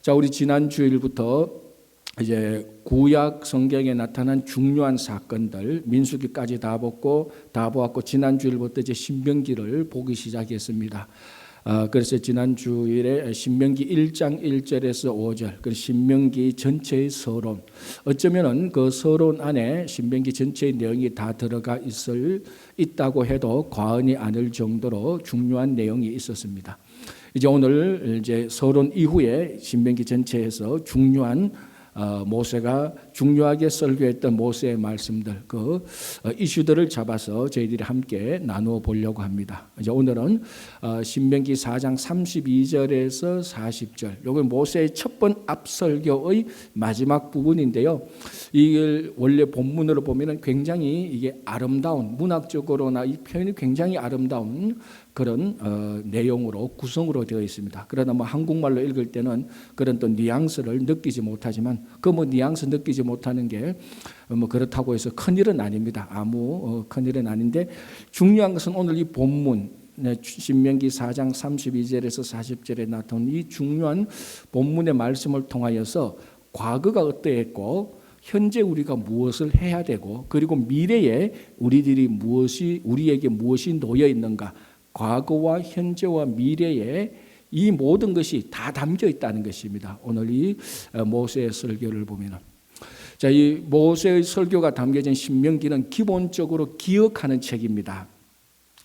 자, 우리 지난 주일부터 이제 구약 성경에 나타난 중요한 사건들 민수기까지 다 보았고 지난 주일부터 이제 신명기를 보기 시작했습니다. 그래서 지난 주일에 신명기 1장 1절에서 5절 그 신명기 전체의 서론, 어쩌면은 그 서론 안에 신명기 전체의 내용이 다 들어가 있다고 해도 과언이 아닐 정도로 중요한 내용이 있었습니다. 이제 오늘 이제 서론 이후에 신명기 전체에서 중요한 모세가 중요하게 설교했던 모세의 말씀들, 그 이슈들을 잡아서 저희들이 함께 나누어 보려고 합니다. 이제 오늘은 신명기 4장 32절에서 40절, 요건 모세의 첫 번 앞설교의 마지막 부분인데요. 이걸 원래 본문으로 보면은 굉장히 이게 아름다운, 문학적으로나 이 표현이 굉장히 아름다운 그런 내용으로 구성으로 되어 있습니다. 그러나 뭐 한국말로 읽을 때는 그런 또 뉘앙스를 느끼지 못하지만 그 뭐 뉘앙스 느끼지 못하는 게 뭐 그렇다고 해서 큰일은 아닙니다. 아무 큰일은 아닌데 중요한 것은 오늘 이 본문 신명기 4장 32절에서 40절에 나타난 이 중요한 본문의 말씀을 통하여서 과거가 어떠했고 현재 우리가 무엇을 해야 되고 그리고 미래에 우리에게 무엇이 놓여 있는가, 과거와 현재와 미래에 이 모든 것이 다 담겨 있다는 것입니다. 오늘 이 모세의 설교를 보면은, 자, 이 모세의 설교가 담겨진 신명기는 기본적으로 기억하는 책입니다.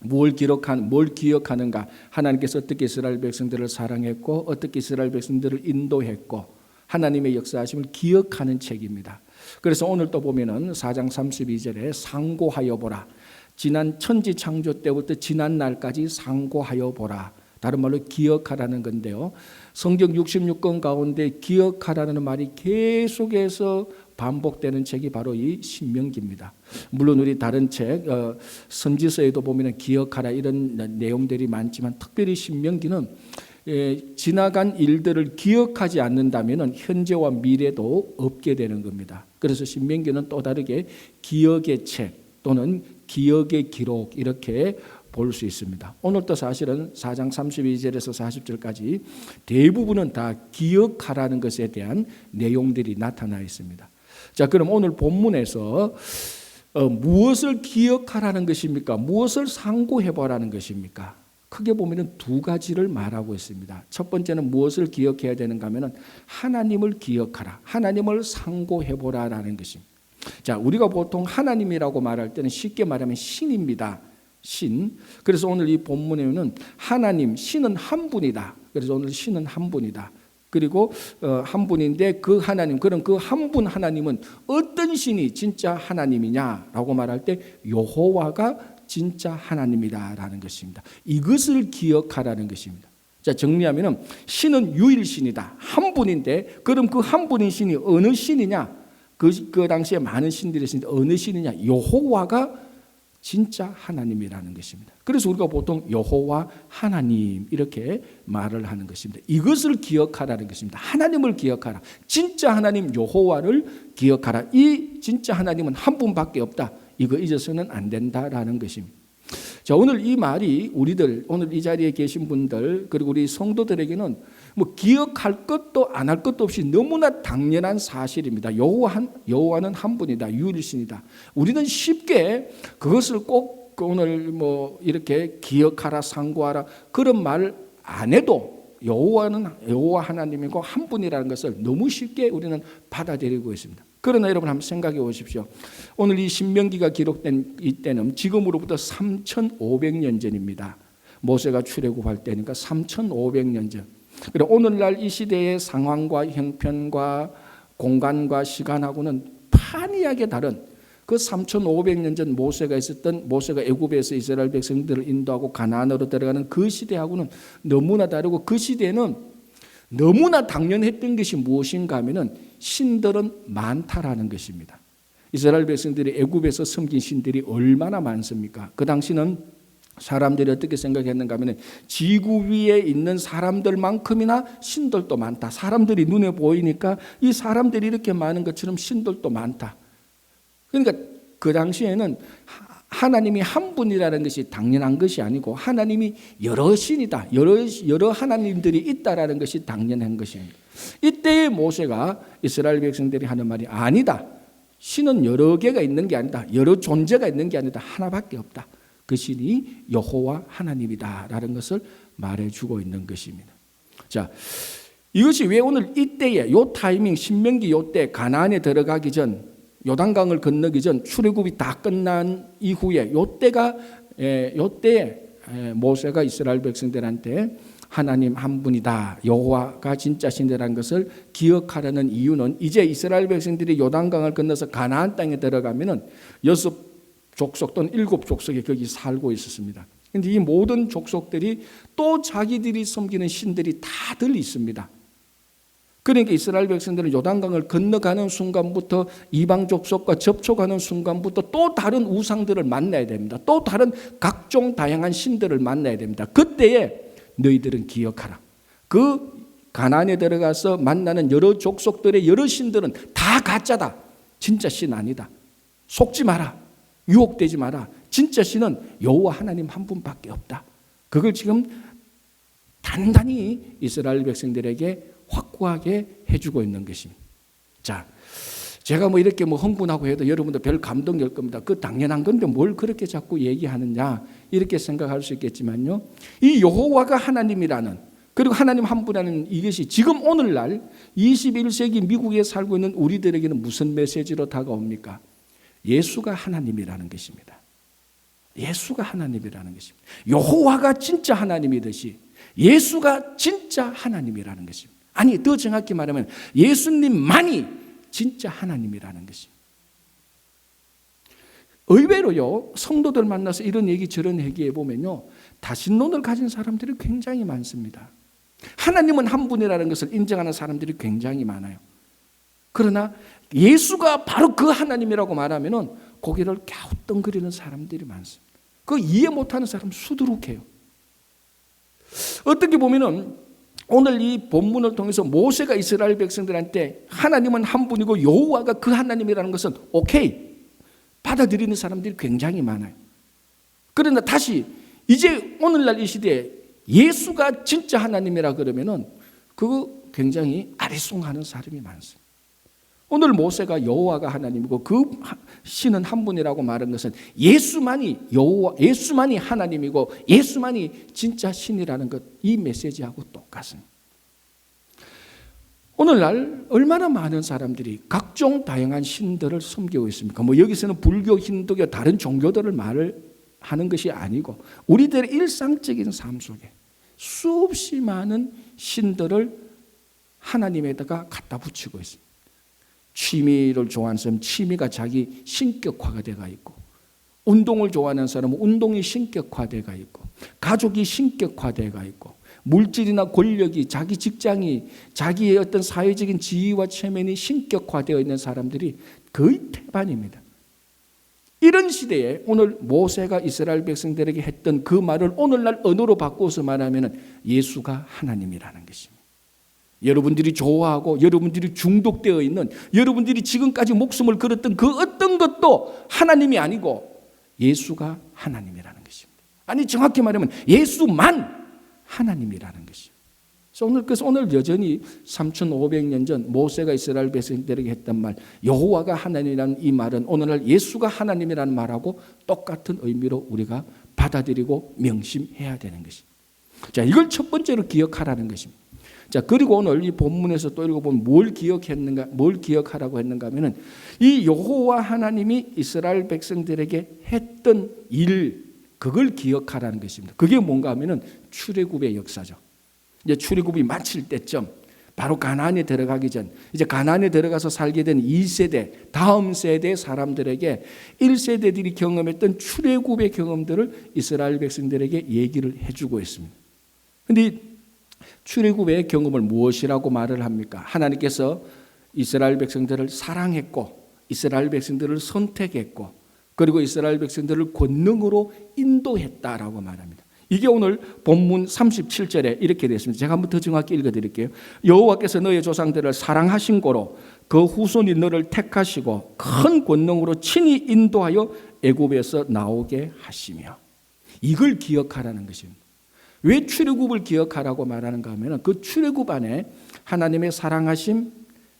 뭘 기억하는가? 하나님께서 어떻게 이스라엘 백성들을 사랑했고 어떻게 이스라엘 백성들을 인도했고 하나님의 역사하심을 기억하는 책입니다. 그래서 오늘 또 보면은 4장 32절에 상고하여 보라. 지난 천지 창조 때부터 지난 날까지 상고하여 보라. 다른 말로 기억하라는 건데요. 성경 66권 가운데 기억하라는 말이 계속해서 반복되는 책이 바로 이 신명기입니다. 물론 우리 다른 책 선지서에도 보면 기억하라 이런 내용들이 많지만 특별히 신명기는 지나간 일들을 기억하지 않는다면 현재와 미래도 없게 되는 겁니다. 그래서 신명기는 또 다르게 기억의 책 또는 기억의 기록 이렇게 볼 수 있습니다. 오늘도 사실은 4장 32절에서 40절까지 대부분은 다 기억하라는 것에 대한 내용들이 나타나 있습니다. 자, 그럼 오늘 본문에서 무엇을 기억하라는 것입니까? 무엇을 상고해보라는 것입니까? 크게 보면 두 가지를 말하고 있습니다. 첫 번째는 무엇을 기억해야 되는가 하면 하나님을 기억하라, 하나님을 상고해보라라는 것입니다. 자, 우리가 보통 하나님이라고 말할 때는 쉽게 말하면 신입니다. 신. 그래서 오늘 이 본문에는 하나님, 신은 한 분이다. 그래서 오늘 신은 한 분이다. 그리고 한 분인데 그 하나님, 그럼 그 한 분 하나님은 어떤 신이 진짜 하나님이냐라고 말할 때 여호와가 진짜 하나님이다라는 것입니다. 이것을 기억하라는 것입니다. 자, 정리하면은 신은 유일신이다. 한 분인데 그럼 그 한 분인 신이 어느 신이냐? 그 당시에 많은 신들이 있었는데 어느 신이냐? 여호와가 진짜 하나님이라는 것입니다. 그래서 우리가 보통 여호와 하나님 이렇게 말을 하는 것입니다. 이것을 기억하라는 것입니다. 하나님을 기억하라. 진짜 하나님 여호와를 기억하라. 이 진짜 하나님은 한 분밖에 없다. 이거 잊어서는 안 된다라는 것입니다. 자, 오늘 이 말이 우리들, 오늘 이 자리에 계신 분들 그리고 우리 성도들에게는 뭐 기억할 것도 안 할 것도 없이 너무나 당연한 사실입니다. 여호와는 한 분이다. 유일신이다. 우리는 쉽게 그것을 꼭 오늘 뭐 이렇게 기억하라, 상고하라 그런 말 안 해도 여호와 하나님이고 한 분이라는 것을 너무 쉽게 우리는 받아들이고 있습니다. 그러나 여러분 한번 생각해 보십시오. 오늘 이 신명기가 기록된 이때는 지금으로부터 3,500년 전입니다. 모세가 출애굽할 때니까 3,500년 전. 그리고 오늘날 이 시대의 상황과 형편과 공간과 시간하고는 판이하게 다른 그 3,500년 전 모세가 애굽에서 이스라엘 백성들을 인도하고 가나안으로 들어가는 그 시대하고는 너무나 다르고 그 시대에는 너무나 당연했던 것이 무엇인가 하면은 신들은 많다라는 것입니다. 이스라엘 백성들이 애굽에서 섬긴 신들이 얼마나 많습니까? 그 당시는 사람들이 어떻게 생각했는가 하면 지구 위에 있는 사람들만큼이나 신들도 많다. 사람들이 눈에 보이니까 이 사람들이 이렇게 많은 것처럼 신들도 많다. 그러니까 그 당시에는 하나님이 한 분이라는 것이 당연한 것이 아니고 하나님이 여러 신이다, 여러 하나님들이 있다라는 것이 당연한 것입니다. 이때의 모세가 이스라엘 백성들이 하는 말이 아니다. 신은 여러 개가 있는 게 아니다. 여러 존재가 있는 게 아니다. 하나밖에 없다. 그 신이 여호와 하나님이다라는 것을 말해주고 있는 것입니다. 자, 이것이 왜 오늘 이때에 요 타이밍 신명기 요때 가나안에 들어가기 전 요단강을 건너기 전 출애굽이 다 끝난 이후에 요때 모세가 이스라엘 백성들한테 하나님 한 분이다, 여호와가 진짜 신이라는 것을 기억하라는 이유는 이제 이스라엘 백성들이 요단강을 건너서 가나안 땅에 들어가면은 6족속 또는 7족속이 거기 살고 있었습니다. 그런데 이 모든 족속들이 또 자기들이 섬기는 신들이 다들 있습니다. 그러니까 이스라엘 백성들은 요단강을 건너가는 순간부터 이방 족속과 접촉하는 순간부터 또 다른 우상들을 만나야 됩니다. 또 다른 각종 다양한 신들을 만나야 됩니다. 그때에 너희들은 기억하라. 그 가나안에 들어가서 만나는 여러 족속들의 여러 신들은 다 가짜다. 진짜 신 아니다. 속지 마라. 유혹되지 마라. 진짜 신은 여호와 하나님 한 분밖에 없다. 그걸 지금 단단히 이스라엘 백성들에게 확고하게 해주고 있는 것입니다. 자, 제가 이렇게 흥분하고 해도 여러분도 별 감동이 올 겁니다. 그 당연한 건데 뭘 그렇게 자꾸 얘기하느냐 이렇게 생각할 수 있겠지만요. 이 여호와가 하나님이라는, 그리고 하나님 한 분이라는 이것이 지금 오늘날 21세기 미국에 살고 있는 우리들에게는 무슨 메시지로 다가옵니까? 예수가 하나님이라는 것입니다. 예수가 하나님이라는 것입니다. 여호와가 진짜 하나님이듯이 예수가 진짜 하나님이라는 것입니다. 아니, 더 정확히 말하면 예수님만이 진짜 하나님이라는 것입니다. 의외로요, 성도들 만나서 이런 얘기 저런 얘기해 보면요, 다신론을 가진 사람들이 굉장히 많습니다. 하나님은 한 분이라는 것을 인정하는 사람들이 굉장히 많아요. 그러나 예수가 바로 그 하나님이라고 말하면은 고개를 갸우뚱거리는 사람들이 많습니다. 그 이해 못하는 사람 수두룩해요. 어떻게 보면은 오늘 이 본문을 통해서 모세가 이스라엘 백성들한테 하나님은 한 분이고 여호와가 그 하나님이라는 것은 오케이 받아들이는 사람들이 굉장히 많아요. 그러나 다시 이제 오늘날 이 시대에 예수가 진짜 하나님이라 그러면은 그거 굉장히 아리송하는 사람이 많습니다. 오늘 모세가 여호와가 하나님이고 그 신은 한 분이라고 말한 것은 예수만이 여호와, 예수만이 하나님이고 예수만이 진짜 신이라는 것, 이 메시지하고 똑같습니다. 오늘날 얼마나 많은 사람들이 각종 다양한 신들을 섬기고 있습니까? 여기서는 불교, 힌두교, 다른 종교들을 말을 하는 것이 아니고 우리들의 일상적인 삶 속에 수없이 많은 신들을 하나님에다가 갖다 붙이고 있습니다. 취미를 좋아하는 사람은 취미가 자기 신격화가 되어 있고, 운동을 좋아하는 사람은 운동이 신격화되어 있고, 가족이 신격화되어 있고, 물질이나 권력이, 자기 직장이, 자기의 어떤 사회적인 지위와 체면이 신격화되어 있는 사람들이 거의 태반입니다. 이런 시대에 오늘 모세가 이스라엘 백성들에게 했던 그 말을 오늘날 언어로 바꿔서 말하면 예수가 하나님이라는 것입니다. 여러분들이 좋아하고 여러분들이 중독되어 있는, 여러분들이 지금까지 목숨을 걸었던 그 어떤 것도 하나님이 아니고 예수가 하나님이라는 것입니다. 아니, 정확히 말하면 예수만 하나님이라는 것입니다. 그래서 오늘 여전히 3,500년 전 모세가 이스라엘 백성들에게 했던 말, 여호와가 하나님이라는 이 말은 오늘날 예수가 하나님이라는 말하고 똑같은 의미로 우리가 받아들이고 명심해야 되는 것입니다. 자, 이걸 첫 번째로 기억하라는 것입니다. 자, 그리고 오늘 이 본문에서 또 읽어보면 뭘 기억하라고 했는가 하면은 이 여호와 하나님이 이스라엘 백성들에게 했던 일, 그걸 기억하라는 것입니다. 그게 뭔가 하면은 출애굽의 역사죠. 이제 출애굽이 마칠 때쯤, 바로 가나안에 들어가기 전, 이제 가나안에 들어가서 살게 된 2세대, 다음 세대 사람들에게 1세대들이 경험했던 출애굽의 경험들을 이스라엘 백성들에게 얘기를 해주고 있습니다. 그런데 출애굽의 경험을 무엇이라고 말을 합니까? 하나님께서 이스라엘 백성들을 사랑했고 이스라엘 백성들을 선택했고 그리고 이스라엘 백성들을 권능으로 인도했다라고 말합니다. 이게 오늘 본문 37절에 이렇게 되어 있습니다. 제가 한번 더 정확히 읽어드릴게요. 여호와께서 너의 조상들을 사랑하신 고로 그 후손이 너를 택하시고 큰 권능으로 친히 인도하여 애굽에서 나오게 하시며. 이걸 기억하라는 것입니다. 왜 출애굽을 기억하라고 말하는가 하면 그 출애굽 안에 하나님의 사랑하심,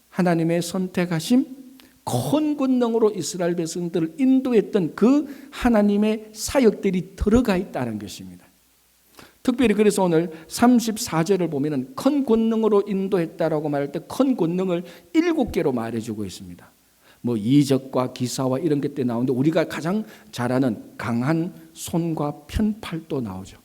하나님의 선택하심, 큰 권능으로 이스라엘 백성들을 인도했던 그 하나님의 사역들이 들어가 있다는 것입니다. 특별히 그래서 오늘 34절을 보면 큰 권능으로 인도했다라고 말할 때 큰 권능을 7개로 말해주고 있습니다. 뭐 이적과 기사와 이런 것 때 나오는데 우리가 가장 잘 아는 강한 손과 편팔도 나오죠.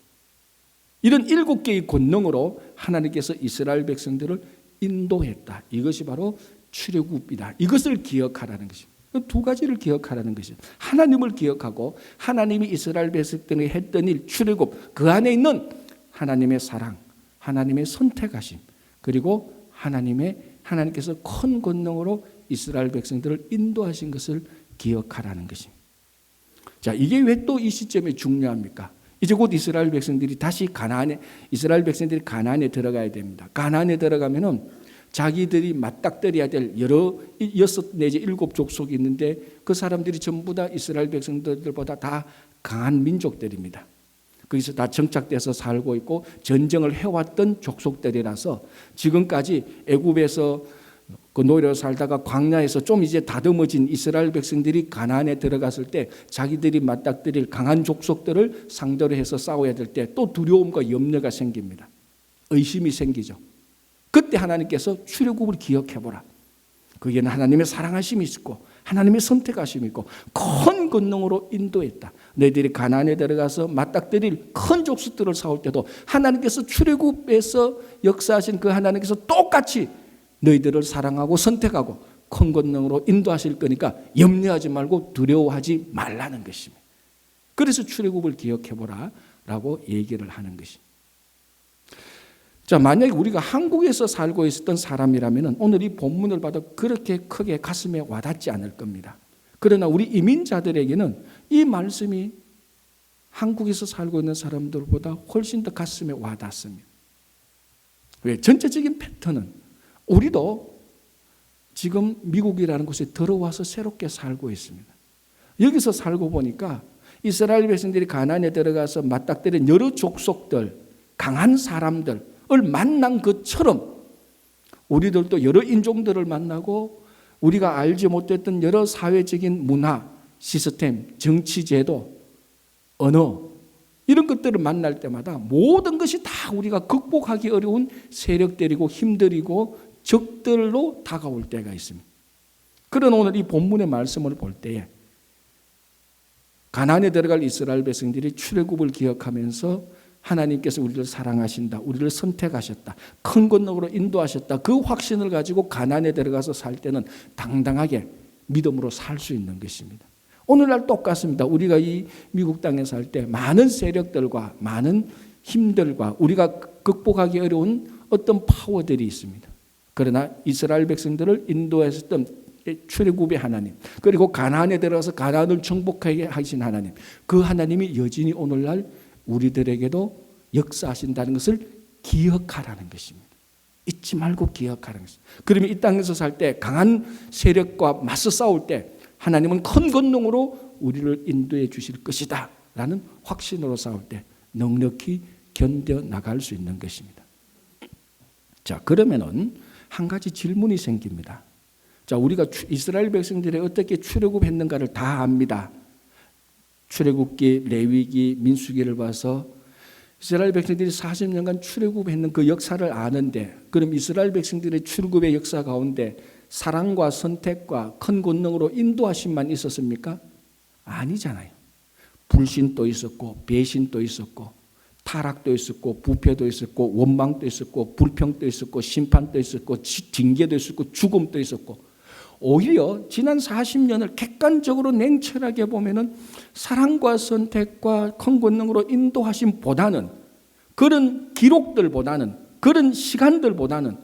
이런 7개의 권능으로 하나님께서 이스라엘 백성들을 인도했다. 이것이 바로 출애굽이다. 이것을 기억하라는 것입니다. 두 가지를 기억하라는 것입니다. 하나님을 기억하고 하나님이 이스라엘 백성들이 했던 일, 출애굽, 그 안에 있는 하나님의 사랑, 하나님의 선택하심, 그리고 하나님께서 큰 권능으로 이스라엘 백성들을 인도하신 것을 기억하라는 것입니다. 자, 이게 왜 또 이 시점에 중요합니까? 이제 곧 이스라엘 백성들이 가나안에 들어가야 됩니다. 가나안에 들어가면은 자기들이 맞닥뜨려야 될 6 내지 7 족속이 있는데 그 사람들이 전부 다 이스라엘 백성들보다 다 강한 민족들입니다. 거기서 다 정착돼서 살고 있고 전쟁을 해왔던 족속들이라서 지금까지 애굽에서 그 노예로 살다가 광야에서 좀 이제 다듬어진 이스라엘 백성들이 가나안에 들어갔을 때 자기들이 맞닥뜨릴 강한 족속들을 상대로 해서 싸워야 될 때 또 두려움과 염려가 생깁니다. 의심이 생기죠. 그때 하나님께서 출애굽을 기억해보라. 거기에는 하나님의 사랑하심이 있고 하나님의 선택하심이 있고 큰 권능으로 인도했다. 너희들이 가나안에 들어가서 맞닥뜨릴 큰 족속들을 싸울 때도 하나님께서 출애굽에서 역사하신 그 하나님께서 똑같이 너희들을 사랑하고 선택하고 큰 권능으로 인도하실 거니까 염려하지 말고 두려워하지 말라는 것입니다. 그래서 출애굽을 기억해보라 라고 얘기를 하는 것입니다. 자, 만약에 우리가 한국에서 살고 있었던 사람이라면 오늘 이 본문을 봐도 그렇게 크게 가슴에 와닿지 않을 겁니다. 그러나 우리 이민자들에게는 이 말씀이 한국에서 살고 있는 사람들보다 훨씬 더 가슴에 와닿습니다. 왜? 전체적인 패턴은 우리도 지금 미국이라는 곳에 들어와서 새롭게 살고 있습니다. 여기서 살고 보니까 이스라엘 백성들이 가나안에 들어가서 맞닥뜨린 여러 족속들, 강한 사람들을 만난 것처럼 우리들도 여러 인종들을 만나고 우리가 알지 못했던 여러 사회적인 문화, 시스템, 정치제도, 언어 이런 것들을 만날 때마다 모든 것이 다 우리가 극복하기 어려운 세력들이고 힘들이고 적들로 다가올 때가 있습니다. 그런 오늘 이 본문의 말씀을 볼 때에 가나안에 들어갈 이스라엘 백성들이 출애굽을 기억하면서 하나님께서 우리를 사랑하신다, 우리를 선택하셨다, 큰 권능으로 인도하셨다, 그 확신을 가지고 가나안에 들어가서 살 때는 당당하게 믿음으로 살 수 있는 것입니다. 오늘날 똑같습니다. 우리가 이 미국 땅에 살 때 많은 세력들과 많은 힘들과 우리가 극복하기 어려운 어떤 파워들이 있습니다. 그러나 이스라엘 백성들을 인도했었던 출애굽의 하나님, 그리고 가나안에 들어가서 가나안을 정복하게 하신 하나님, 그 하나님이 여전히 오늘날 우리들에게도 역사하신다는 것을 기억하라는 것입니다. 잊지 말고 기억하라는 것입니다. 그러면 이 땅에서 살 때 강한 세력과 맞서 싸울 때 하나님은 큰 권능으로 우리를 인도해 주실 것이다 라는 확신으로 싸울 때 넉넉히 견뎌나갈 수 있는 것입니다. 자, 그러면은 한 가지 질문이 생깁니다. 자, 우리가 이스라엘 백성들이 어떻게 출애굽했는가를 다 압니다. 출애굽기, 레위기, 민수기를 봐서 이스라엘 백성들이 40년간 출애굽했는 그 역사를 아는데, 그럼 이스라엘 백성들의 출애굽의 역사 가운데 사랑과 선택과 큰 권능으로 인도하심만 있었습니까? 아니잖아요. 불신도 있었고 배신도 있었고 타락도 있었고 부패도 있었고 원망도 있었고 불평도 있었고 심판도 있었고 징계도 있었고 죽음도 있었고, 오히려 지난 40년을 객관적으로 냉철하게 보면은 사랑과 선택과 큰 권능으로 인도하심보다는, 그런 기록들보다는, 그런 시간들보다는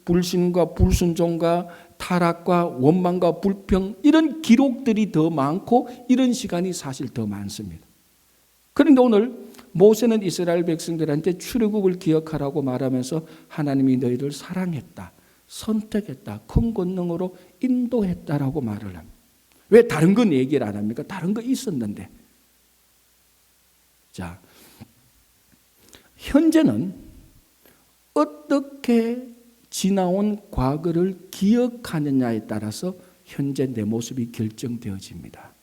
불신과 불순종과 타락과 원망과 불평, 이런 기록들이 더 많고 이런 시간이 사실 더 많습니다. 그런데 오늘 모세는 이스라엘 백성들한테 출애굽을 기억하라고 말하면서 하나님이 너희를 사랑했다, 선택했다, 큰 권능으로 인도했다라고 말을 합니다. 왜 다른 건 얘기를 안 합니까? 다른 거 있었는데. 자, 현재는 어떻게 지나온 과거를 기억하느냐에 따라서 현재 내 모습이 결정되어집니다.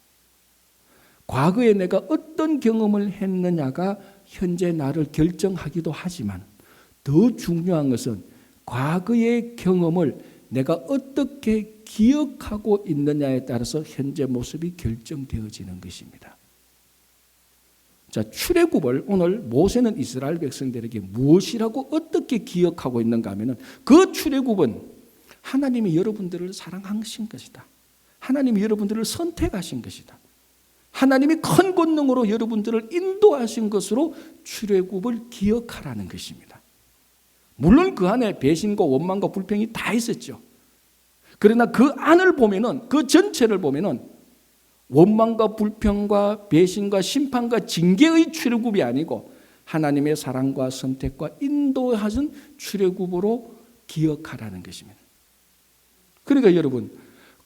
과거에 내가 어떤 경험을 했느냐가 현재 나를 결정하기도 하지만 더 중요한 것은 과거의 경험을 내가 어떻게 기억하고 있느냐에 따라서 현재 모습이 결정되어지는 것입니다. 자, 출애굽을 오늘 모세는 이스라엘 백성들에게 무엇이라고 어떻게 기억하고 있는가 하면은 그 출애굽은 하나님이 여러분들을 사랑하신 것이다. 하나님이 여러분들을 선택하신 것이다. 하나님이 큰 권능으로 여러분들을 인도하신 것으로 출애굽을 기억하라는 것입니다. 물론 그 안에 배신과 원망과 불평이 다 있었죠. 그러나 그 안을 보면은, 그 전체를 보면은 원망과 불평과 배신과 심판과 징계의 출애굽이 아니고 하나님의 사랑과 선택과 인도하신 출애굽으로 기억하라는 것입니다. 그러니까 여러분,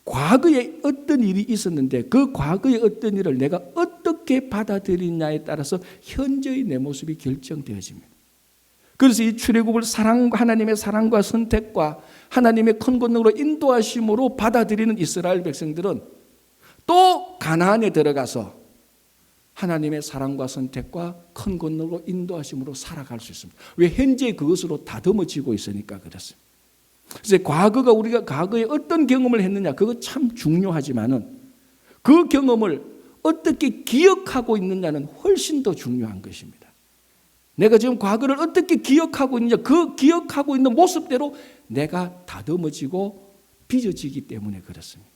과거에 어떤 일이 있었는데 그 과거의 어떤 일을 내가 어떻게 받아들이냐에 따라서 현재의 내 모습이 결정되어집니다. 그래서 이 출애굽을 하나님의 사랑과 선택과 하나님의 큰 권능으로 인도하심으로 받아들이는 이스라엘 백성들은 또 가나안에 들어가서 하나님의 사랑과 선택과 큰 권능으로 인도하심으로 살아갈 수 있습니다. 왜? 현재 그것으로 다듬어지고 있으니까 그렇습니다. 그래서 우리가 과거에 어떤 경험을 했느냐, 그거 참 중요하지만은 그 경험을 어떻게 기억하고 있느냐는 훨씬 더 중요한 것입니다. 내가 지금 과거를 어떻게 기억하고 있느냐, 그 기억하고 있는 모습대로 내가 다듬어지고 빚어지기 때문에 그렇습니다.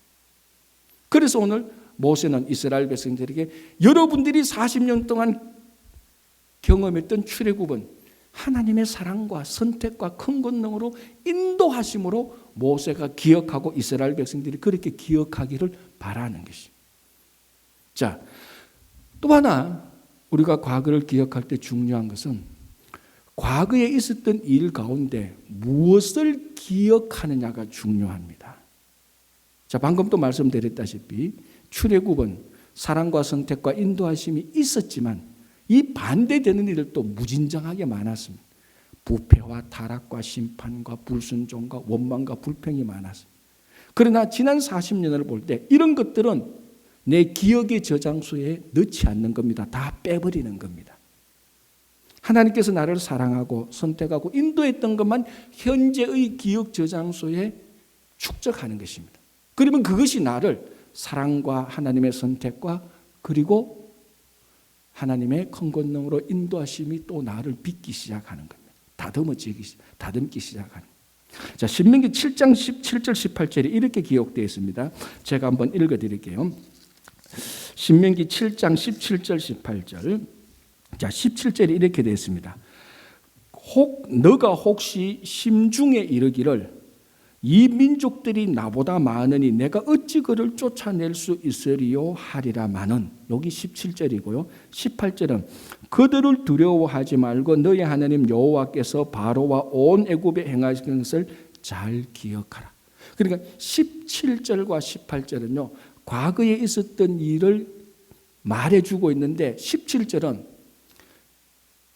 그래서 오늘 모세는 이스라엘 백성들에게 여러분들이 40년 동안 경험했던 출애굽은 하나님의 사랑과 선택과 큰 권능으로 인도하심으로 모세가 기억하고 이스라엘 백성들이 그렇게 기억하기를 바라는 것입니다. 자, 또 하나 우리가 과거를 기억할 때 중요한 것은 과거에 있었던 일 가운데 무엇을 기억하느냐가 중요합니다. 자, 방금 또 말씀드렸다시피 출애굽은 사랑과 선택과 인도하심이 있었지만 이 반대되는 일들도 무진장하게 많았습니다. 부패와 타락과 심판과 불순종과 원망과 불평이 많았습니다. 그러나 지난 40년을 볼 때 이런 것들은 내 기억의 저장소에 넣지 않는 겁니다. 다 빼버리는 겁니다. 하나님께서 나를 사랑하고 선택하고 인도했던 것만 현재의 기억 저장소에 축적하는 것입니다. 그러면 그것이 나를 사랑과 하나님의 선택과 그리고 하나님의 큰 권능으로 인도하심이 또 나를 빚기 시작하는 겁니다. 다듬기 시작하는. 자, 신명기 7장 17절 18절에 이렇게 기록되어 있습니다. 제가 한번 읽어드릴게요. 신명기 7장 17절 18절. 자, 17절에 이렇게 되어 있습니다. 너가 혹시 심중에 이르기를 이 민족들이 나보다 많으니 내가 어찌 그를 쫓아낼 수 있으리요 하리라마는, 여기 17절이고요. 18절은 그들을 두려워하지 말고 너희 하나님 여호와께서 바로와 온 애굽에 행하신 것을 잘 기억하라. 그러니까 17절과 18절은요, 과거에 있었던 일을 말해주고 있는데 17절은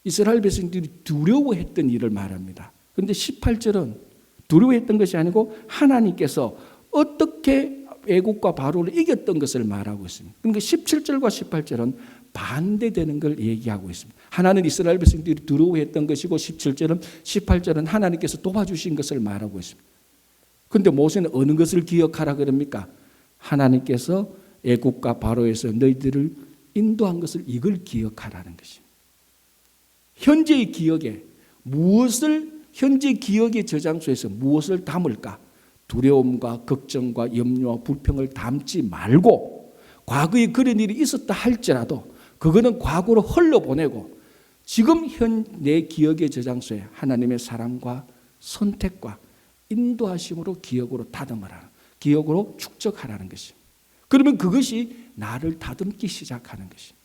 이스라엘 백성들이 두려워했던 일을 말합니다. 그런데 18절은 두려워했던 것이 아니고 하나님께서 어떻게 애국과 바로를 이겼던 것을 말하고 있습니다. 그러니까 17절과 18절은 반대되는 걸 얘기하고 있습니다. 하나는 이스라엘 백성들이 두려워했던 것이고 17절은 18절은 하나님께서 도와주신 것을 말하고 있습니다. 그런데 모세는 어느 것을 기억하라 그럽니까? 하나님께서 애국과 바로에서 너희들을 인도한 것을, 이걸 기억하라는 것입니다. 현재의 기억에 현재 기억의 저장소에서 무엇을 담을까? 두려움과 걱정과 염려와 불평을 담지 말고 과거에 그런 일이 있었다 할지라도 그거는 과거로 흘러보내고 지금 내 기억의 저장소에 하나님의 사랑과 선택과 인도하심으로 기억으로 다듬어라. 기억으로 축적하라는 것입니다. 그러면 그것이 나를 다듬기 시작하는 것입니다.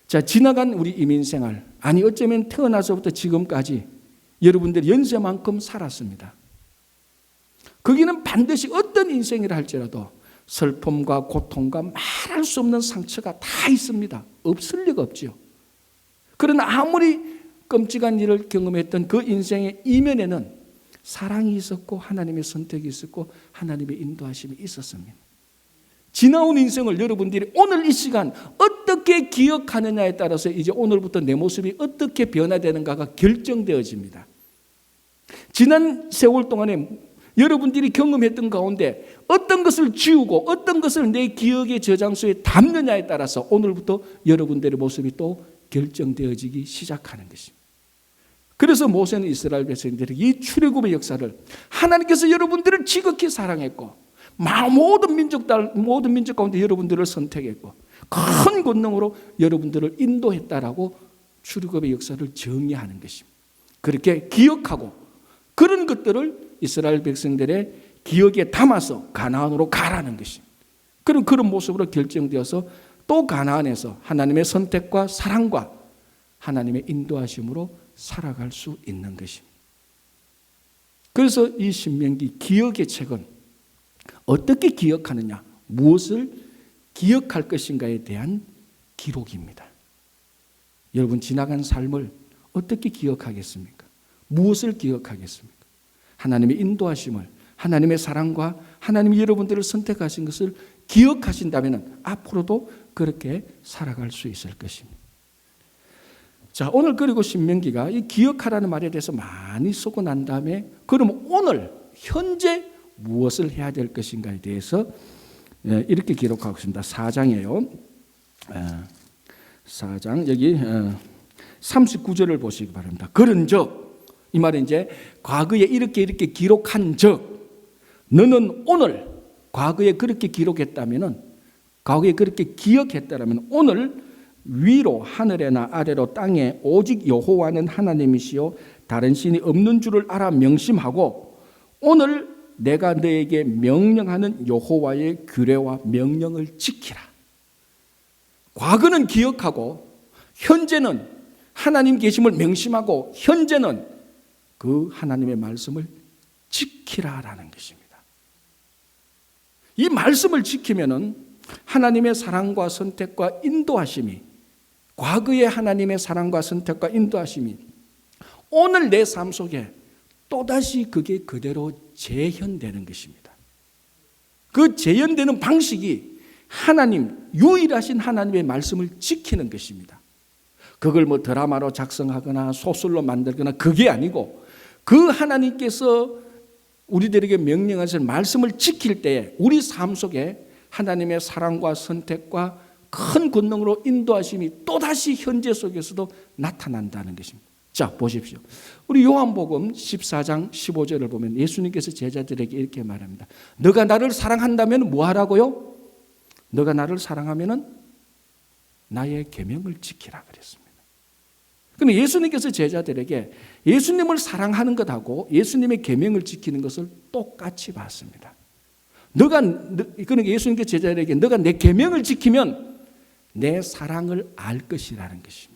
자, 지나간 우리 이민생활, 아니 어쩌면 태어나서부터 지금까지 여러분들 연세만큼 살았습니다. 거기는 반드시 어떤 인생이라 할지라도 슬픔과 고통과 말할 수 없는 상처가 다 있습니다. 없을 리가 없지요. 그러나 아무리 끔찍한 일을 경험했던 그 인생의 이면에는 사랑이 있었고 하나님의 선택이 있었고 하나님의 인도하심이 있었습니다. 지나온 인생을 여러분들이 오늘 이 시간 어떻게 기억하느냐에 따라서 이제 오늘부터 내 모습이 어떻게 변화되는가가 결정되어집니다. 지난 세월 동안에 여러분들이 경험했던 가운데 어떤 것을 지우고 어떤 것을 내 기억의 저장소에 담느냐에 따라서 오늘부터 여러분들의 모습이 또 결정되어지기 시작하는 것입니다. 그래서 모세는 이스라엘 백성들에게 이 출애굽의 역사를 하나님께서 여러분들을 지극히 사랑했고 모든 민족 가운데 여러분들을 선택했고 큰 권능으로 여러분들을 인도했다라고 출애굽의 역사를 정의하는 것입니다. 그렇게 기억하고 그런 것들을 이스라엘 백성들의 기억에 담아서 가나안으로 가라는 것입니다. 그런 모습으로 결정되어서 또 가나안에서 하나님의 선택과 사랑과 하나님의 인도하심으로 살아갈 수 있는 것입니다. 그래서 이 신명기 기억의 책은 어떻게 기억하느냐, 무엇을 기억할 것인가에 대한 기록입니다. 여러분 지나간 삶을 어떻게 기억하겠습니까? 무엇을 기억하겠습니까? 하나님의 인도하심을, 하나님의 사랑과 하나님이 여러분들을 선택하신 것을 기억하신다면 앞으로도 그렇게 살아갈 수 있을 것입니다. 자, 오늘 그리고 신명기가 이 기억하라는 말에 대해서 많이 쓰고 난 다음에 그럼 오늘 현재 무엇을 해야 될 것인가에 대해서 이렇게 기록하고 있습니다. 4장이에요. 4장 여기 39절을 보시기 바랍니다. 그런즉 이 말은 이제 과거에 이렇게 기록한 즉 너는 오늘 과거에 그렇게 기록했다면은 과거에 그렇게 기억했다라면 오늘 위로 하늘에나 아래로 땅에 오직 여호와는 하나님이시요 다른 신이 없는 줄을 알아 명심하고 오늘 내가 너에게 명령하는 여호와의 규례와 명령을 지키라. 과거는 기억하고 현재는 하나님 계심을 명심하고 현재는 그 하나님의 말씀을 지키라라는 것입니다. 이 말씀을 지키면은 하나님의 사랑과 선택과 인도하심이 과거의 하나님의 사랑과 선택과 인도하심이 오늘 내 삶 속에 또다시 그게 그대로 재현되는 것입니다. 그 재현되는 방식이 하나님, 유일하신 하나님의 말씀을 지키는 것입니다. 그걸 뭐 드라마로 작성하거나 소설로 만들거나 그게 아니고 그 하나님께서 우리들에게 명령하신 말씀을 지킬 때에 우리 삶 속에 하나님의 사랑과 선택과 큰 권능으로 인도하심이 또다시 현재 속에서도 나타난다는 것입니다. 자, 보십시오. 우리 요한복음 14장 15절을 보면 예수님께서 제자들에게 이렇게 말합니다. 너가 나를 사랑한다면 뭐 하라고요? 너가 나를 사랑하면 나의 계명을 지키라 그랬습니다. 그런데 예수님께서 제자들에게 예수님을 사랑하는 것하고 예수님의 계명을 지키는 것을 똑같이 봤습니다. 그러니까 예수님께서 제자들에게 너가 내 계명을 지키면 내 사랑을 알 것이라는 것입니다.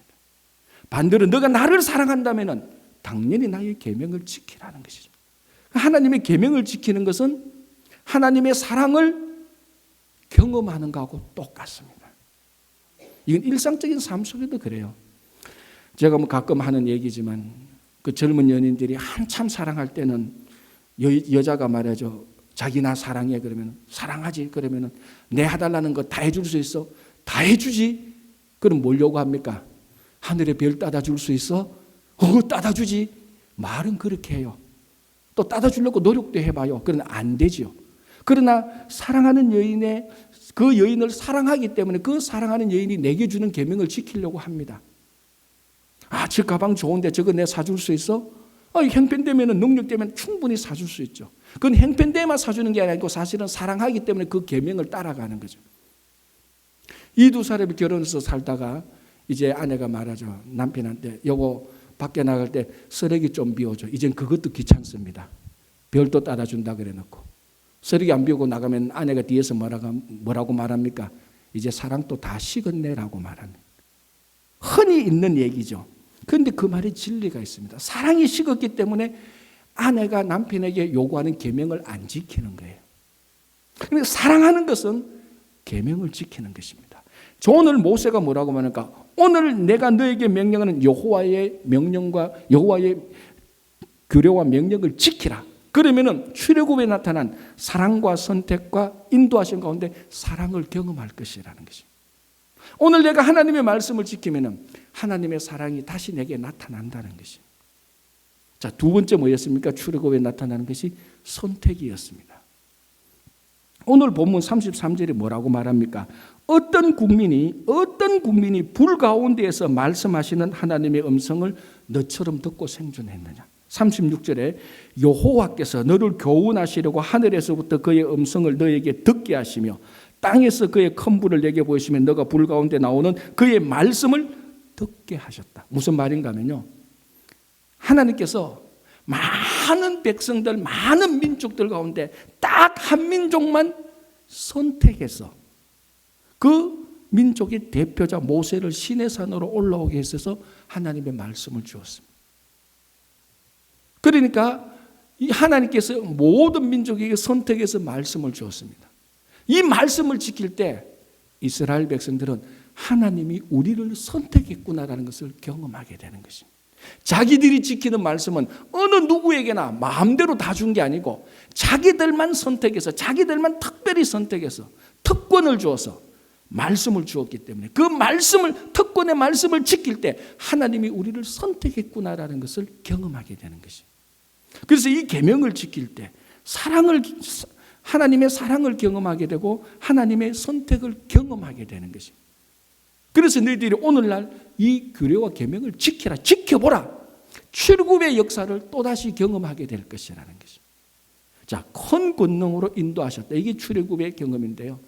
반대로 너가 나를 사랑한다면 당연히 나의 계명을 지키라는 것이죠. 하나님의 계명을 지키는 것은 하나님의 사랑을 경험하는 것하고 똑같습니다. 이건 일상적인 삶 속에도 그래요. 제가 뭐 가끔 하는 얘기지만 그 젊은 연인들이 한참 사랑할 때는 여자가 말하죠. 자기 나 사랑해 그러면 사랑하지 그러면 내 해달라는 거 다 해줄 수 있어? 다 해주지. 그럼 뭘 요구합니까? 하늘의 별 따다 줄 수 있어? 따다 주지. 말은 그렇게 해요. 또 따다 주려고 노력도 해봐요. 그러나 안 되지요. 그러나 사랑하는 여인의 그 여인을 사랑하기 때문에 그 사랑하는 여인이 내게 주는 계명을 지키려고 합니다. 저 가방 좋은데 저거 내 사줄 수 있어? 형편되면 능력되면 충분히 사줄 수 있죠. 그건 형편되면 사주는 게 아니고 사실은 사랑하기 때문에 그 계명을 따라가는 거죠. 이 두 사람이 결혼해서 살다가 이제 아내가 말하죠. 남편한테 여보 밖에 나갈 때 쓰레기 좀 비워줘. 이젠 그것도 귀찮습니다. 별도 따다 준다 그래 놓고 쓰레기 안 비우고 나가면 아내가 뒤에서 뭐라고 말합니까? 이제 사랑도 다 식었네라고 말합니다. 흔히 있는 얘기죠. 그런데 그 말에 진리가 있습니다. 사랑이 식었기 때문에 아내가 남편에게 요구하는 계명을 안 지키는 거예요. 그러니까 사랑하는 것은 계명을 지키는 것입니다. 오늘 모세가 뭐라고 말하니까 오늘 내가 너에게 명령하는 여호와의 명령과 여호와의 규례와 명령을 지키라. 그러면은 출애굽에 나타난 사랑과 선택과 인도하신 가운데 사랑을 경험할 것이라는 것입니다. 오늘 내가 하나님의 말씀을 지키면은 하나님의 사랑이 다시 내게 나타난다는 것입니다. 자, 두 번째 뭐였습니까? 출애굽에 나타나는 것이 선택이었습니다. 오늘 본문 33절에 뭐라고 말합니까? 어떤 국민이 불 가운데에서 말씀하시는 하나님의 음성을 너처럼 듣고 생존했느냐? 36절에 여호와께서 너를 교훈하시려고 하늘에서부터 그의 음성을 너에게 듣게 하시며 땅에서 그의 큰 불을 내게 보이시면 너가 불 가운데 나오는 그의 말씀을 듣게 하셨다. 무슨 말인가 하면요, 하나님께서 많은 백성들, 많은 민족들 가운데 딱 한 민족만 선택해서 그 민족의 대표자 모세를 시내산으로 올라오게 해서 하나님의 말씀을 주었습니다. 그러니까 하나님께서 모든 민족에게 선택해서 말씀을 주었습니다. 이 말씀을 지킬 때 이스라엘 백성들은 하나님이 우리를 선택했구나라는 것을 경험하게 되는 것입니다. 자기들이 지키는 말씀은 어느 누구에게나 마음대로 다 준 게 아니고 자기들만 선택해서 자기들만 특별히 선택해서 특권을 주어서 말씀을 주었기 때문에 그 말씀을, 특권의 말씀을 지킬 때 하나님이 우리를 선택했구나라는 것을 경험하게 되는 것입니다. 그래서 이 계명을 지킬 때 하나님의 사랑을 경험하게 되고 하나님의 선택을 경험하게 되는 것입니다. 그래서 너희들이 오늘날 이 규례와 계명을 지켜라, 지켜보라. 출애굽의 역사를 또다시 경험하게 될 것이라는 것입니다. 자, 큰 권능으로 인도하셨다. 이게 출애굽의 경험인데요.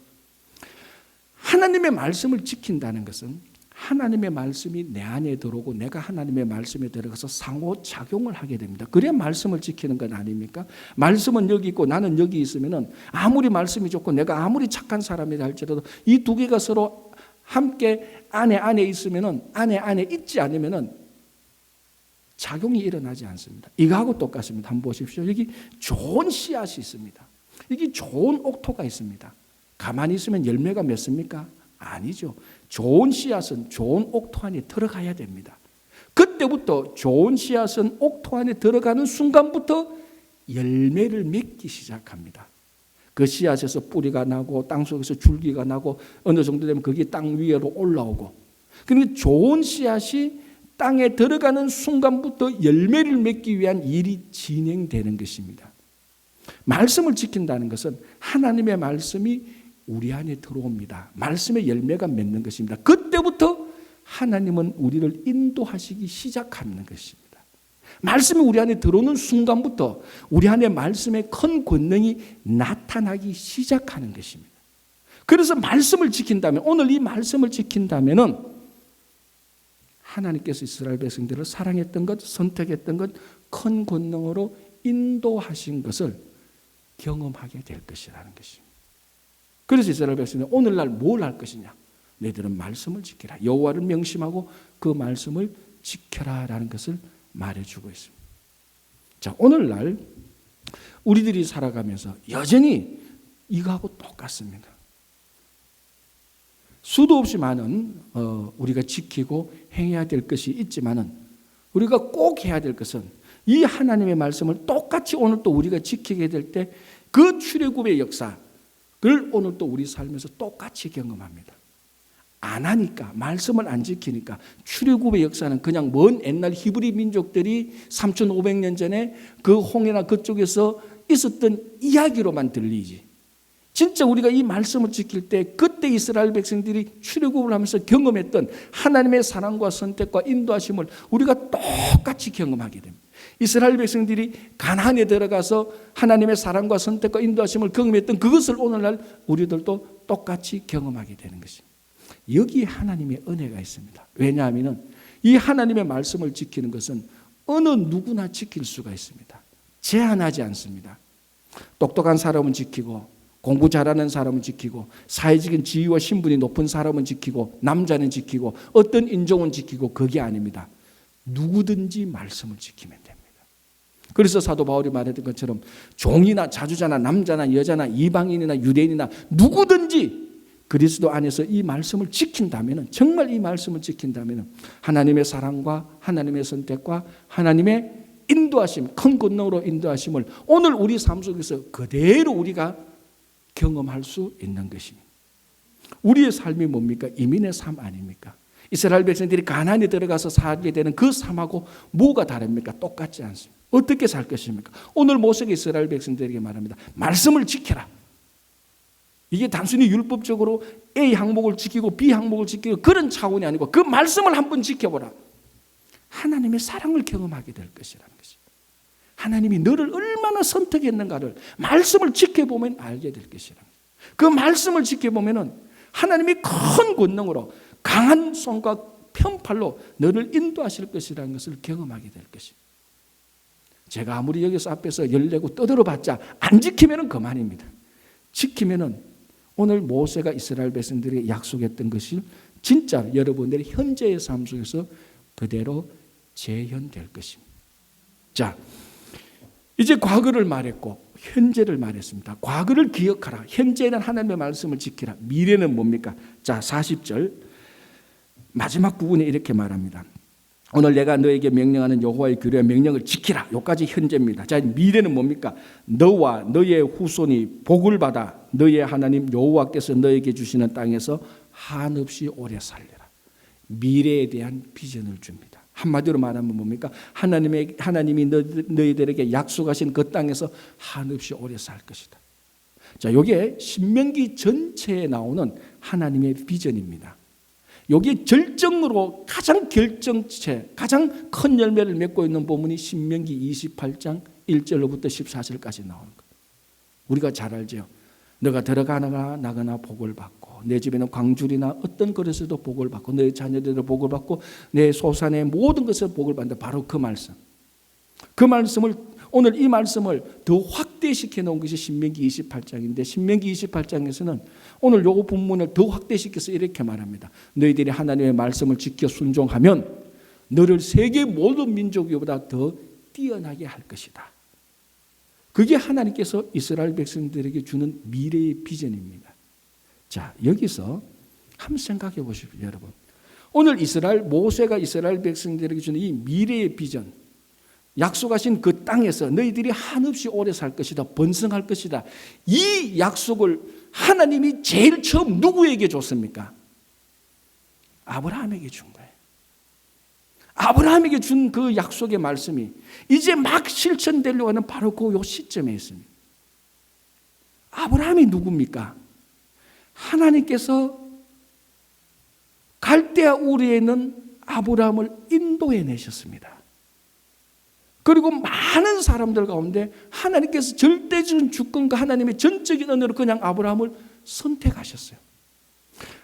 하나님의 말씀을 지킨다는 것은 하나님의 말씀이 내 안에 들어오고 내가 하나님의 말씀에 들어가서 상호작용을 하게 됩니다. 그래야 말씀을 지키는 건 아닙니까? 말씀은 여기 있고 나는 여기 있으면은 아무리 말씀이 좋고 내가 아무리 착한 사람이라 할지라도 이 두 개가 서로 함께 안에 있으면은 안에 있지 않으면은 작용이 일어나지 않습니다. 이거하고 똑같습니다. 한번 보십시오. 여기 좋은 씨앗이 있습니다. 여기 좋은 옥토가 있습니다. 가만히 있으면 열매가 맺습니까? 아니죠. 좋은 씨앗은 좋은 옥토 안에 들어가야 됩니다. 그때부터 좋은 씨앗은 옥토 안에 들어가는 순간부터 열매를 맺기 시작합니다. 그 씨앗에서 뿌리가 나고 땅속에서 줄기가 나고 어느 정도 되면 그게 땅 위로 올라오고, 그러니까 좋은 씨앗이 땅에 들어가는 순간부터 열매를 맺기 위한 일이 진행되는 것입니다. 말씀을 지킨다는 것은 하나님의 말씀이 우리 안에 들어옵니다. 말씀의 열매가 맺는 것입니다. 그때부터 하나님은 우리를 인도하시기 시작하는 것입니다. 말씀이 우리 안에 들어오는 순간부터 우리 안에 말씀의 큰 권능이 나타나기 시작하는 것입니다. 그래서 말씀을 지킨다면, 오늘 이 말씀을 지킨다면은 하나님께서 이스라엘 백성들을 사랑했던 것, 선택했던 것, 큰 권능으로 인도하신 것을 경험하게 될 것이라는 것입니다. 그래서 이스라엘 백성들은 오늘날 뭘 할 것이냐? 너희들은 말씀을 지키라. 여호와를 명심하고 그 말씀을 지켜라라는 것을 말해주고 있습니다. 자, 오늘날 우리들이 살아가면서 여전히 이거하고 똑같습니다. 수도 없이 많은 우리가 지키고 행해야 될 것이 있지만은 우리가 꼭 해야 될 것은 이 하나님의 말씀을 똑같이 오늘 또 우리가 지키게 될 때 그 출애굽의 역사를 오늘 또 우리 삶에서 똑같이 경험합니다. 안 하니까, 말씀을 안 지키니까 출애굽의 역사는 그냥 먼 옛날 히브리 민족들이 3,500년 전에 그 홍해나 그쪽에서 있었던 이야기로만 들리지, 진짜 우리가 이 말씀을 지킬 때 그때 이스라엘 백성들이 출애굽을 하면서 경험했던 하나님의 사랑과 선택과 인도하심을 우리가 똑같이 경험하게 됩니다. 이스라엘 백성들이 가나안에 들어가서 하나님의 사랑과 선택과 인도하심을 경험했던 그것을 오늘날 우리들도 똑같이 경험하게 되는 것입니다. 여기에 하나님의 은혜가 있습니다. 왜냐하면 이 하나님의 말씀을 지키는 것은 어느 누구나 지킬 수가 있습니다. 제한하지 않습니다. 똑똑한 사람은 지키고, 공부 잘하는 사람은 지키고, 사회적인 지위와 신분이 높은 사람은 지키고, 남자는 지키고, 어떤 인종은 지키고, 그게 아닙니다. 누구든지 말씀을 지키면 됩니다. 그래서 사도 바울이 말했던 것처럼 종이나 자주자나 남자나 여자나 이방인이나 유대인이나 누구든지 그리스도 안에서 이 말씀을 지킨다면, 정말 이 말씀을 지킨다면 하나님의 사랑과 하나님의 선택과 하나님의 인도하심, 큰 권능으로 인도하심을 오늘 우리 삶 속에서 그대로 우리가 경험할 수 있는 것입니다. 우리의 삶이 뭡니까? 이민의 삶 아닙니까? 이스라엘 백성들이 가나안에 들어가서 살게 되는 그 삶하고 뭐가 다릅니까? 똑같지 않습니다. 어떻게 살 것입니까? 오늘 모세가 이스라엘 백성들에게 말합니다. 말씀을 지켜라. 이게 단순히 율법적으로 A 항목을 지키고 B 항목을 지키고 그런 차원이 아니고 그 말씀을 한번 지켜보라. 하나님의 사랑을 경험하게 될 것이라는 것입니다. 하나님이 너를 얼마나 선택했는가를 말씀을 지켜보면 알게 될 것이라는 것입니다. 그 말씀을 지켜보면 하나님이 큰 권능으로 강한 손과 편팔로 너를 인도하실 것이라는 것을 경험하게 될 것입니다. 제가 아무리 여기서 앞에서 열내고 떠들어봤자 안 지키면 그만입니다. 지키면 오늘 모세가 이스라엘 백성들에게 약속했던 것이 진짜 여러분들의 현재의 삶 속에서 그대로 재현될 것입니다. 자, 이제 과거를 말했고 현재를 말했습니다. 과거를 기억하라. 현재는 하나님의 말씀을 지키라. 미래는 뭡니까? 자, 40절 마지막 부분에 이렇게 말합니다. 오늘 내가 너에게 명령하는 여호와의 규례와 명령을 지키라. 여기까지 현재입니다. 자, 미래는 뭡니까? 너와 너의 후손이 복을 받아 너의 하나님 여호와께서 너에게 주시는 땅에서 한없이 오래 살리라. 미래에 대한 비전을 줍니다. 한마디로 말하면 뭡니까? 하나님이 너희들에게 약속하신 그 땅에서 한없이 오래 살 것이다. 자, 이게 신명기 전체에 나오는 하나님의 비전입니다. 여기 절정으로 가장 결정체, 가장 큰 열매를 맺고 있는 본문이 신명기 28장 1절로부터 14절까지 나오는 거예요. 우리가 잘 알죠. 너가 들어가거나 나가나 복을 받고 내 집에는 광줄이나 어떤 것에서도 복을 받고 너의 자녀들도 복을 받고 내 소산의 모든 것을 복을 받는다. 바로 그 말씀. 그 말씀을 오늘 이 말씀을 더 확대시켜 놓은 것이 신명기 28장인데 신명기 28장에서는 오늘 요 본문을 더 확대시켜서 이렇게 말합니다. 너희들이 하나님의 말씀을 지켜 순종하면 너를 세계 모든 민족보다 더 뛰어나게 할 것이다. 그게 하나님께서 이스라엘 백성들에게 주는 미래의 비전입니다. 자, 여기서 한번 생각해 보십시오, 여러분. 오늘 모세가 이스라엘 백성들에게 주는 이 미래의 비전, 약속하신 그 땅에서 너희들이 한없이 오래 살 것이다, 번성할 것이다. 이 약속을 하나님이 제일 처음 누구에게 줬습니까? 아브라함에게 준 거예요. 아브라함에게 준 그 약속의 말씀이 이제 막 실천되려고 하는 바로 그 시점에 있습니다. 아브라함이 누굽니까? 하나님께서 갈대아 우르에 있는 아브라함을 인도해 내셨습니다. 그리고 많은 사람들 가운데 하나님께서 절대적인 주권과 하나님의 전적인 은혜로 그냥 아브라함을 선택하셨어요.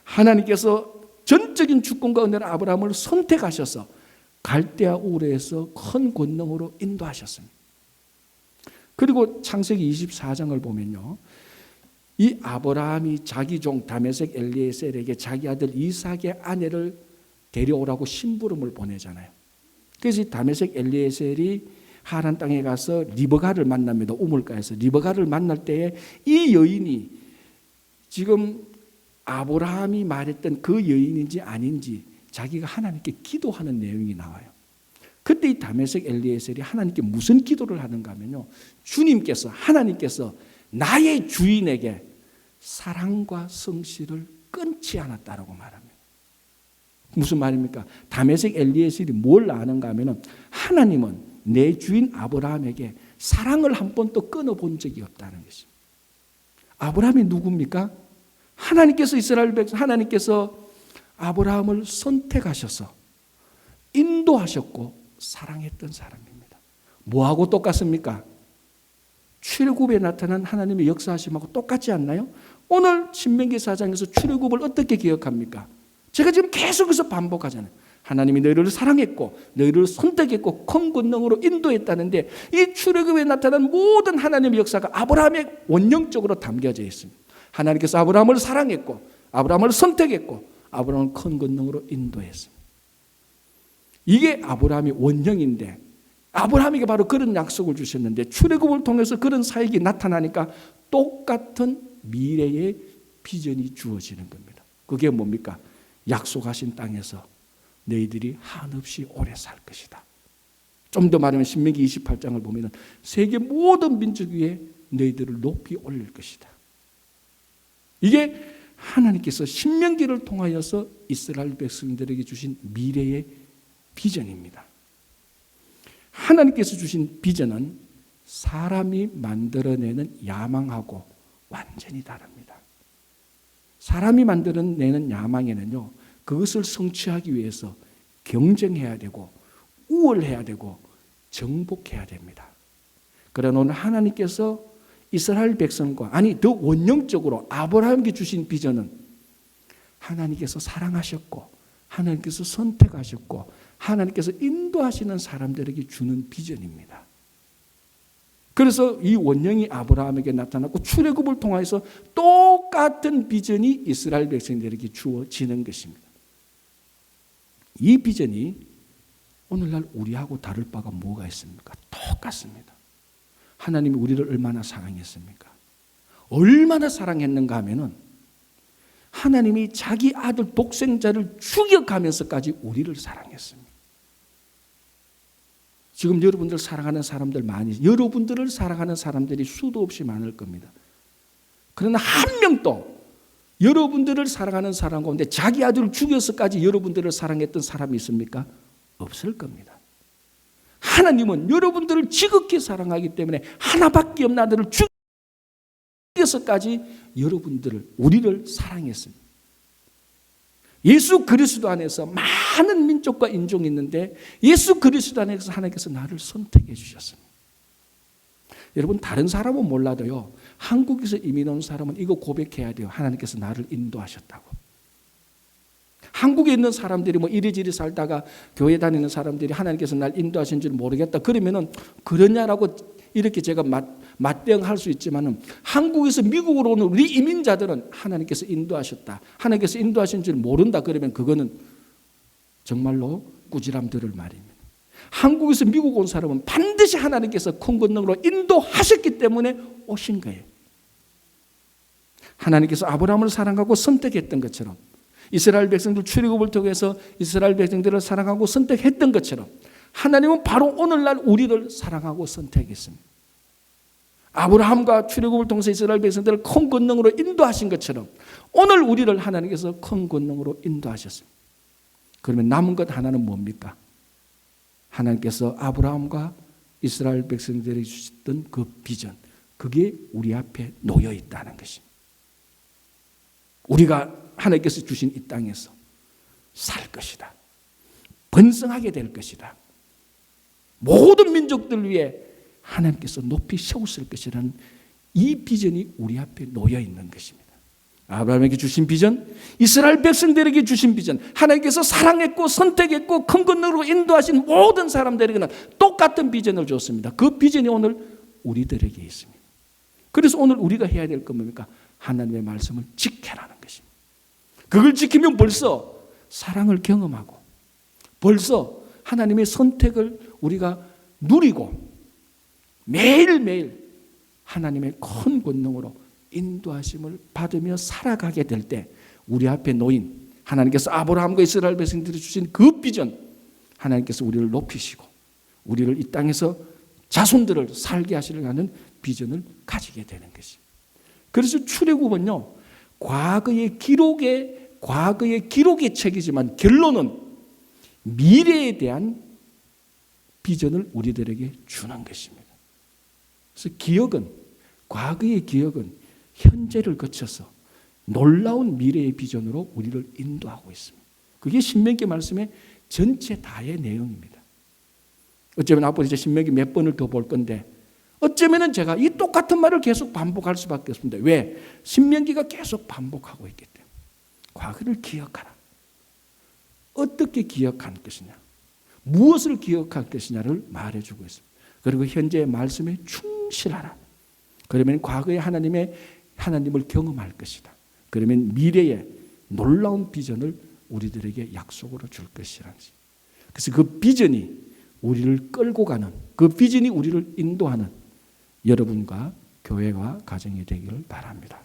하나님께서 전적인 주권과 은혜로 아브라함을 선택하셔서 갈대아 우르에서 큰 권능으로 인도하셨습니다. 그리고 창세기 24장을 보면요, 이 아브라함이 자기 종 다메섹 엘리에셀에게 자기 아들 이삭의 아내를 데려오라고 심부름을 보내잖아요. 그래서 다메섹 엘리에셀이 하란 땅에 가서 리브가를 만납니다. 우물가에서 리브가를 만날 때에 이 여인이 지금 아브라함이 말했던 그 여인인지 아닌지 자기가 하나님께 기도하는 내용이 나와요. 그때 이 다메섹 엘리에셀이 하나님께 무슨 기도를 하는가 하면요, 하나님께서 나의 주인에게 사랑과 성실을 끊지 않았다라고 말합니다. 무슨 말입니까? 다메섹 엘리에셀이 뭘 아는가 하면 하나님은 내 주인 아브라함에게 사랑을 한 번도 끊어본 적이 없다는 것입니다. 아브라함이 누굽니까? 하나님께서 아브라함을 선택하셔서 인도하셨고 사랑했던 사람입니다. 뭐하고 똑같습니까? 출애굽에 나타난 하나님의 역사하심하고 똑같지 않나요? 오늘 신명기 4장에서 출애굽을 어떻게 기억합니까? 제가 지금 계속해서 반복하잖아요. 하나님이 너희를 사랑했고 너희를 선택했고 큰 권능으로 인도했다는데 이 출애굽에 나타난 모든 하나님의 역사가 아브라함의 원령적으로 담겨져 있습니다. 하나님께서 아브라함을 사랑했고 아브라함을 선택했고 아브라함을 큰 권능으로 인도했습니다. 이게 아브라함의 원령인데 아브라함에게 바로 그런 약속을 주셨는데 출애굽을 통해서 그런 사역이 나타나니까 똑같은 미래의 비전이 주어지는 겁니다. 그게 뭡니까? 약속하신 땅에서 너희들이 한없이 오래 살 것이다. 좀 더 말하면 신명기 28장을 보면 세계 모든 민족 위에 너희들을 높이 올릴 것이다. 이게 하나님께서 신명기를 통하여서 이스라엘 백성들에게 주신 미래의 비전입니다. 하나님께서 주신 비전은 사람이 만들어내는 야망하고 완전히 다릅니다. 사람이 만들어내는 야망에는요, 그것을 성취하기 위해서 경쟁해야 되고 우월해야 되고 정복해야 됩니다. 그러나 오늘 하나님께서 이스라엘 백성과, 아니 더 원형적으로 아브라함에게 주신 비전은 하나님께서 사랑하셨고 하나님께서 선택하셨고 하나님께서 인도하시는 사람들에게 주는 비전입니다. 그래서 이 원형이 아브라함에게 나타났고 출애굽을 통해서 똑같은 비전이 이스라엘 백성들에게 주어지는 것입니다. 이 비전이 오늘날 우리하고 다를 바가 뭐가 있습니까? 똑같습니다. 하나님이 우리를 얼마나 사랑했습니까? 얼마나 사랑했는가 하면은 하나님이 자기 아들 독생자를 죽여가면서까지 우리를 사랑했습니다. 지금 여러분들 사랑하는 사람들 많이, 여러분들을 사랑하는 사람들이 수도 없이 많을 겁니다. 그러나 한 명도 여러분들을 사랑하는 사람 가운데 자기 아들을 죽여서까지 여러분들을 사랑했던 사람이 있습니까? 없을 겁니다. 하나님은 여러분들을 지극히 사랑하기 때문에 하나밖에 없는 아들을 죽여서까지 여러분들을, 우리를 사랑했습니다. 예수 그리스도 안에서 많은 민족과 인종이 있는데 예수 그리스도 안에서 하나님께서 나를 선택해 주셨습니다. 여러분 다른 사람은 몰라도요, 한국에서 이민 온 사람은 이거 고백해야 돼요. 하나님께서 나를 인도하셨다고. 한국에 있는 사람들이 뭐 이리저리 살다가 교회 다니는 사람들이 하나님께서 날 인도하신 줄 모르겠다 그러면은 그러냐라고 이렇게 제가 맞대응할 수 있지만은 한국에서 미국으로 오는 우리 이민자들은 하나님께서 인도하셨다, 하나님께서 인도하신 줄 모른다 그러면 그거는 정말로 꾸지람 들을 말입니다. 한국에서 미국 온 사람은 반드시 하나님께서 큰 권능으로 인도하셨기 때문에 오신 거예요. 하나님께서 아브라함을 사랑하고 선택했던 것처럼 이스라엘 백성들 출애굽을 통해서 이스라엘 백성들을 사랑하고 선택했던 것처럼 하나님은 바로 오늘날 우리를 사랑하고 선택했습니다. 아브라함과 출애굽을 통해서 이스라엘 백성들을 큰 권능으로 인도하신 것처럼 오늘 우리를 하나님께서 큰 권능으로 인도하셨습니다. 그러면 남은 것 하나는 뭡니까? 하나님께서 아브라함과 이스라엘 백성들에게 주셨던 그 비전, 그게 우리 앞에 놓여 있다는 것입니다. 우리가 하나님께서 주신 이 땅에서 살 것이다. 번성하게 될 것이다. 모든 민족들 위해 하나님께서 높이 세우실 것이라는 이 비전이 우리 앞에 놓여 있는 것입니다. 아브라함에게 주신 비전, 이스라엘 백성들에게 주신 비전, 하나님께서 사랑했고 선택했고 큰 권능으로 인도하신 모든 사람들에게는 똑같은 비전을 줬습니다. 그 비전이 오늘 우리들에게 있습니다. 그래서 오늘 우리가 해야 될 건 뭡니까? 하나님의 말씀을 지켜라는 것입니다. 그걸 지키면 벌써 사랑을 경험하고 벌써 하나님의 선택을 우리가 누리고 매일매일 하나님의 큰 권능으로 인도하심을 받으며 살아가게 될 때 우리 앞에 놓인 하나님께서 아브라함과 이스라엘 백성들이 주신 그 비전, 하나님께서 우리를 높이시고 우리를 이 땅에서 자손들을 살게 하시려고 하는 비전을 가지게 되는 것입니다. 그래서 출애굽은요, 과거의 기록의 책이지만 결론은 미래에 대한 비전을 우리들에게 주는 것입니다. 그래서 과거의 기억은 현재를 거쳐서 놀라운 미래의 비전으로 우리를 인도하고 있습니다. 그게 신명기 말씀의 전체 다의 내용입니다. 어쩌면 앞으로 이제 신명기 몇 번을 더 볼 건데 어쩌면 제가 이 똑같은 말을 계속 반복할 수밖에 없습니다. 왜? 신명기가 계속 반복하고 있기 때문에. 과거를 기억하라. 어떻게 기억할 것이냐, 무엇을 기억할 것이냐를 말해주고 있습니다. 그리고 현재의 말씀에 충실하라. 그러면 과거의 하나님을 경험할 것이다. 그러면 미래의 놀라운 비전을 우리들에게 약속으로 줄 것이라는 것입니다. 그래서 그 비전이 우리를 끌고 가는 그 비전이 우리를 인도하는 여러분과 교회와 가정이 되기를 바랍니다.